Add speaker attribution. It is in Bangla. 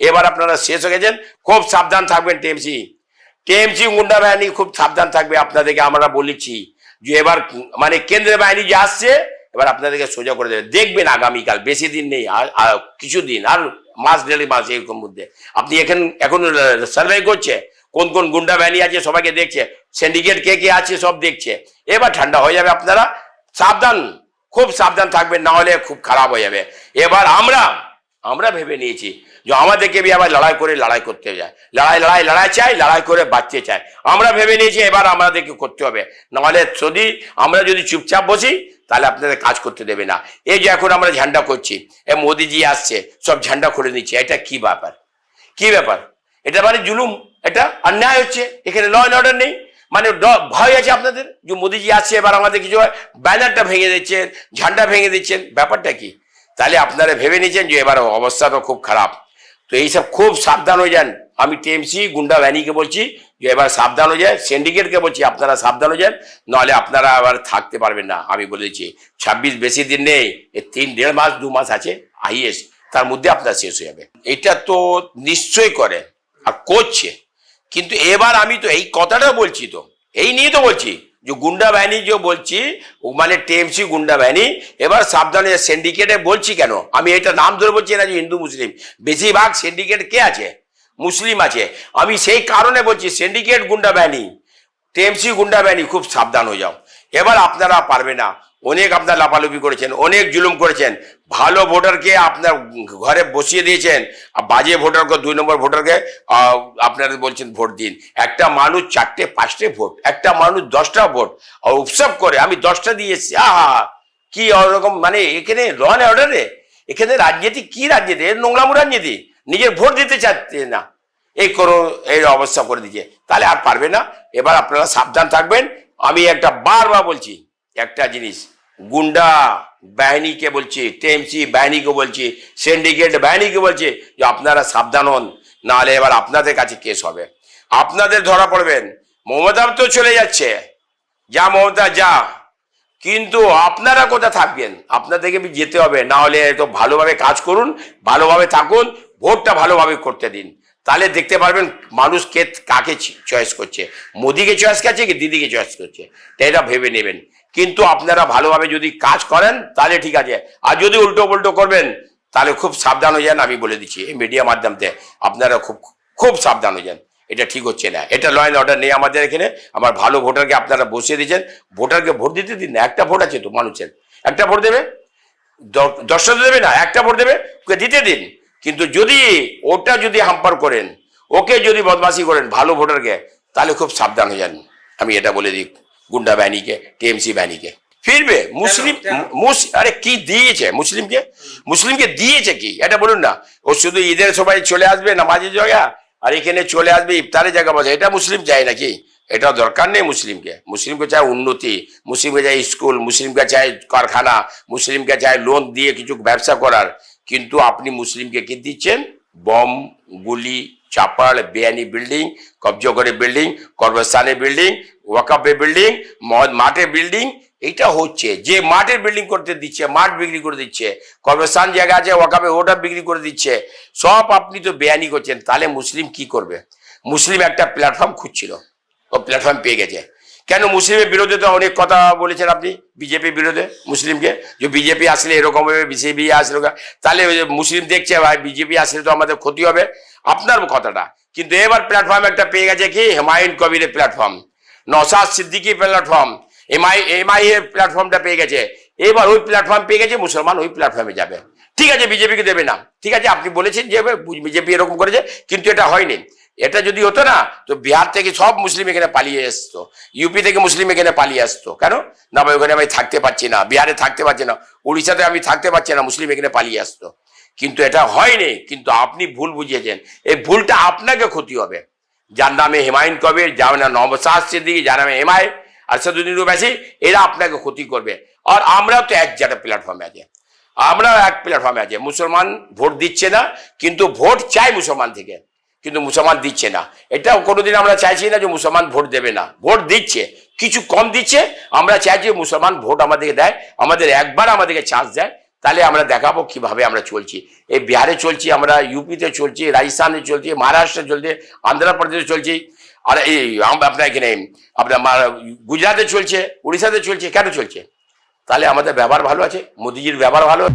Speaker 1: এবার আপনারা শেষ হয়ে গেছেন, খুব সাবধান থাকবেন। টিএমসি গুন্ডা বাহিনী খুব সাবধান থাকবে, আপনাদেরকে আমরা বলেছি যে এবার মানে কেন্দ্রীয় বাহিনী যে আসছে এবার আপনাদেরকে সোজা করে দেবে। দেখবেন আগামীকাল, বেশি দিন নেই, আর কিছুদিন, আর মাস 1.5 মাস এরকম মধ্যে আপনি এখন সার্ভে করছে কোন কোন গুন্ডা বাহিনী আছে, সবাইকে দেখছে, সিন্ডিকেট কে কে আছে সব দেখছে। এবার ঠান্ডা হয়ে যাবে, আপনারা সাবধান, খুব সাবধান থাকবেন, না হলে খুব খারাপ হয়ে যাবে। এবার আমরা ভেবে নিয়েছি যে আমাদেরকে আবার লড়াই করতে যায়, লড়াই চাই, লড়াই করে বাঁচতে চাই। আমরা ভেবে নিয়েছি এবার আমাদেরকে করতে হবে, নাহলে আমরা যদি চুপচাপ বসি তাহলে আপনাদের কাজ করতে দেবে না। এই যে এখন আমরা ঝান্ডা করছি, মোদিজি আসছে, সব ঝান্ডা খুলে নিচ্ছে, এটা কি ব্যাপার? এটা মানে জুলুম, এটা অন্যায় হচ্ছে। এখানে ল অ্যান্ড অর্ডার নেই, মানে ভয় আছে আপনাদের যে মোদিজি আসছে এবার আমাদের কিছু হয়, ব্যানারটা ভেঙে দিচ্ছেন, ঝান্ডা ভেঙে দিচ্ছেন, ব্যাপারটা কি? তাহলে আপনারা ভেবে নিয়েছেন যে এবার অবস্থা তো খুব খারাপ। তো এইসব খুব সাবধান হয়ে যান। আমি টিএমসি গুন্ডা বাহিনীকে বলছি যে এবার সাবধান হয়ে যায়, সিন্ডিকেটকে বলছি আপনারা সাবধান হয়ে যান, নাহলে আপনারা আবার থাকতে পারবেন না। আমি বলেছি 26 বেশি দিন নেই, 3-1.5 মাস 2 মাস আছে হাইয়েস্ট, তার মধ্যে আপনার শেষ হয়ে যাবে। এটা তো নিশ্চয়ই করে আর করছে, কিন্তু এবার আমি তো এই কথাটা বলছি, তো এই নিয়ে তো বলছি যে গুন্ডা বাহিনী যে বলছি মানে টিএমসি গুন্ডা বাহিনী এবার সাবধানে। সিন্ডিকেটে বলছি কেন, আমি এটা নাম ধরে বলছি না যে হিন্দু মুসলিম, বেশিরভাগ সিন্ডিকেট কে আছে? মুসলিম আছে। আমি সেই কারণে বলছি সিন্ডিকেট গুন্ডা বাহিনী, টিএমসি গুন্ডা বাহিনী খুব সাবধান হয়ে যাও। এবার আপনারা পারবে না, অনেক আপনার লাপালুপি করেছেন, অনেক জুলুম করেছেন, ভালো ভোটারকে আপনার ঘরে বসিয়ে দিয়েছেন, বাজে ভোটারকে 2 নম্বর ভোটারকে আপনারা বলছেন ভোট দিন। একটা মানুষ 4টে-5টে ভোট, একটা মানুষ 10টা ভোট আর উৎসব করে আমি 10টা দিয়েছি। কি ওরকম, মানে এখানে ল অ্যান্ড অর্ডারে, এখানে রাজনীতি কি রাজনীতি? এর নোংরামু রাজনীতি, নিজের ভোট দিতে চাচ্ছে না, এই করো, এই অবস্থা করে দিচ্ছে, তাহলে আর পারবে না। এবার আপনারা সাবধান থাকবেন। আমি একটা বারবার বলছি একটা জিনিস, গুন্ডা বাহিনীকে বলছি, টিএমসি বাহিনীকে বলছি, সিন্ডিকেট বাহিনীকে বলছি যে আপনারা সাবধান হন, নাহলে এবার আপনাদের কাছে কেস হবে, আপনাদের ধরা পড়বেন। মমতা তো চলে যাচ্ছে, যা মমতা যা, কিন্তু আপনারা কোথায় থাকবেন? আপনাদেরকে যেতে হবে, না হলে তো ভালোভাবে কাজ করুন, ভালোভাবে থাকুন, ভোটটা ভালোভাবে করতে দিন, তাহলে দেখতে পারবেন মানুষ কাকে চয়েস করছে, মোদিকে চয়েস করছে কি দিদিকে চয়েস করছে, এটা ভেবে নেবেন। কিন্তু আপনারা ভালোভাবে যদি কাজ করেন তাহলে ঠিক আছে, আর যদি উল্টো পুল্টো করবেন তাহলে খুব সাবধান হয়ে যান। আমি বলে দিচ্ছি এই মিডিয়া মাধ্যমে, আপনারা খুব সাবধান হয়ে যান, এটা ঠিক হচ্ছে না। এটা ল অ্যান্ড অর্ডার নেই আমাদের এখানে। আমার ভালো ভোটারকে আপনারা বসিয়ে দিয়েছেন, ভোটারকে ভোট দিতে দিন না। একটা ভোট আছে তো মানুষের, একটা ভোট দেবে, 10টা দেবে না, একটা ভোট দেবে, ওকে দিতে দিন। কিন্তু যদি ওটা যদি হাম্পার করেন, ওকে যদি বদমাশি করেন ভালো ভোটারকে, তাহলে খুব সাবধান হয়ে যান। আমি এটা বলে দিই গুন্ডা বাহিনীকে, টিএমসি বাহিনীকে। ফিরবে মুসলিম, আরে কি দিয়েছে মুসলিমকে দিয়েছে কি এটা বলুন না। ও শুধু ঈদের সবাই চলে আসবে নামাজের জায়গা, আর এখানে চলে আসবে ইফতারের জায়গা বসে, এটা মুসলিম চায় নাকি? এটা দরকার নেই মুসলিমকে চায় উন্নতি, মুসলিমকে চায় স্কুল, মুসলিমকে চায় কারখানা, মুসলিমকে চায় লোন দিয়ে কিছু ব্যবসা করার। কিন্তু আপনি মুসলিমকে কি দিচ্ছেন? বম, গুলি, চাপাড়, বেআইনি বিল্ডিং, কবজা করে বিল্ডিং, কর্মস্থানে বিল্ডিং, ওয়াকাফে বিল্ডিং, মাঠে বিল্ডিং, এইটা হচ্ছে। যে মাঠের বিল্ডিং করতে দিচ্ছে, মাঠ বিক্রি করে দিচ্ছে, কর্মস্থান জায়গা আছে ওয়াকাফে, ওটা বিক্রি করে দিচ্ছে, সব আপনি তো বেআইনি করছেন। তাহলে মুসলিম কি করবে? মুসলিম একটা প্ল্যাটফর্ম খুঁজছিল, ও প্ল্যাটফর্ম পেয়ে গেছে। কেন মুসলিমের বিরোধে তো অনেক কথা বলেছেন আপনি, বিজেপির বিরোধে মুসলিমকে, যে বিজেপি আসলে এরকম হবে, বিজেপি আসলে, তাহলে মুসলিম দেখছে ভাই বিজেপি আসলে তো আমাদের ক্ষতি হবে, আপনার কথাটা। কিন্তু এবার প্ল্যাটফর্ম একটা পেয়ে গেছে, কি হুমায়ুন কবিরের platform, Naushad Siddiqui platform, MI এর প্ল্যাটফর্মটা পেয়ে গেছে। এবার ওই প্ল্যাটফর্ম পেয়ে গেছে, মুসলমান ওই প্ল্যাটফর্মে যাবে। ঠিক আছে, বিজেপিকে দেবে না, ঠিক আছে, আপনি বলেছেন যে বিজেপি এরকম করেছে, কিন্তু এটা হয়নি। এটা যদি হতো না তো বিহার থেকে সব মুসলিম এখানে পালিয়ে আসতো, ইউপি থেকে মুসলিম এখানে পালিয়ে আসতো। কেন না ভাই ওখানে আমি থাকতে পারছি না, বিহারে থাকতে পারছি না, উড়িষ্যাতে আমি থাকতে পারছি না, মুসলিম এখানে পালিয়ে আসতো। কিন্তু এটা হয়নি, কিন্তু আপনি ভুল বুঝিয়েছেন। এই ভুলটা আপনাকে ক্ষতি হবে। যার নামে হুমায়ুন কবির, যার নামে নওশাদ সিদ্দিকী, যার নামে এমআই আসাদুদ্দিন ওয়াইসি, এরা আপনাকে ক্ষতি করবে। আর আমরাও তো এক জায়গায় প্ল্যাটফর্মে আছে, আমরাও এক প্ল্যাটফর্মে আছে। মুসলমান ভোট দিচ্ছে না, কিন্তু ভোট চাই মুসলমান থেকে, কিন্তু মুসলমান দিচ্ছে না। এটা কোনোদিন আমরা চাইছি না যে মুসলমান ভোট দেবে না, ভোট দিচ্ছে, কিছু কম দিচ্ছে। আমরা চাই যে মুসলমান ভোট আমাদেরকে দেয়, আমাদের একবার আমাদেরকে চান্স দেয়, তাহলে আমরা দেখাবো কিভাবে আমরা চলছি। এই বিহারে চলছি, আমরা ইউপিতে চলছি, রাজস্থানে চলছি, মহারাষ্ট্রে চলছে, অন্ধ্রপ্রদেশে চলছি, আর এই আপনার এখানে আপনার গুজরাটে চলছে, উড়িষ্যাতে চলছে। কেন চলছে? তাহলে আমাদের ব্যবহার ভালো আছে, মোদিজির ব্যবহার ভালো।